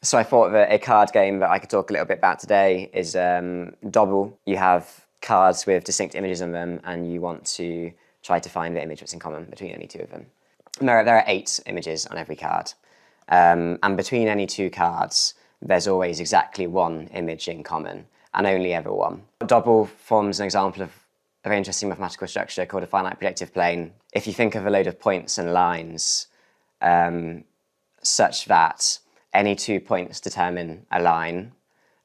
So I thought that a card game that I could talk a little bit about today is Dobble. You have cards with distinct images on them, and you want to try to find the image that's in common between any two of them. And there are 8 images on every card. And between any two cards, there's always exactly one image in common, and only ever one. Dobble forms an example of a very interesting mathematical structure called a finite projective plane. If you think of a load of points and lines such that any 2 points determine a line,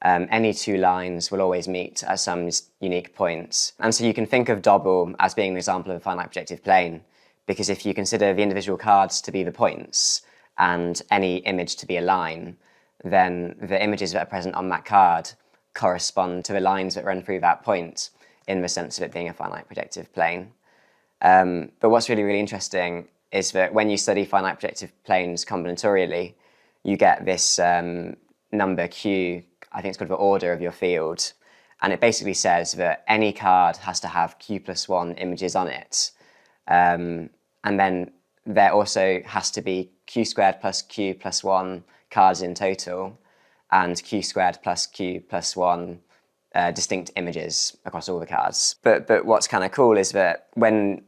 any 2 lines will always meet at some unique points. And so you can think of Dobble as being an example of a finite projective plane, because if you consider the individual cards to be the points and any image to be a line, then the images that are present on that card correspond to the lines that run through that point in the sense of it being a finite projective plane. But what's really, really interesting is that when you study finite projective planes combinatorially, you get this number Q, I think it's called the order of your field, and it basically says that any card has to have Q plus 1 images on it. And then there also has to be Q squared plus Q plus 1 cards in total, and Q squared plus Q plus 1 distinct images across all the cards. But what's kind of cool is that when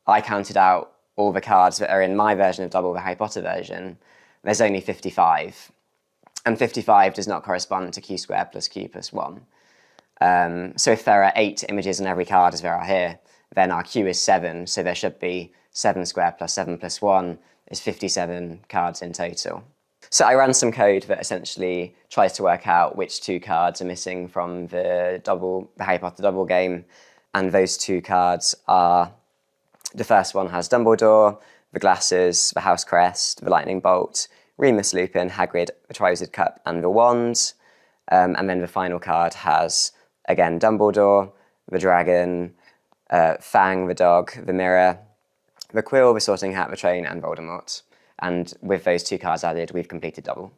I counted out all the cards that are in my version of Dobble, the Harry Potter version, there's only 55. And 55 does not correspond to Q squared plus Q plus 1. So if there are 8 images on every card, as there are here, then our Q is 7, so there should be 7 squared plus 7 plus 1 is 57 cards in total. So I ran some code that essentially tries to work out which 2 cards are missing from the Harry Potter Dobble game, and those 2 cards are, the first one has Dumbledore, the glasses, the house crest, the lightning bolt, Remus Lupin, Hagrid, the Triwizard Cup, and the wand. And then the final card has, again, Dumbledore, the dragon, Fang, the dog, the mirror, the quill, the sorting hat, the train, and Voldemort. And with those 2 cards added, we've completed Dobble.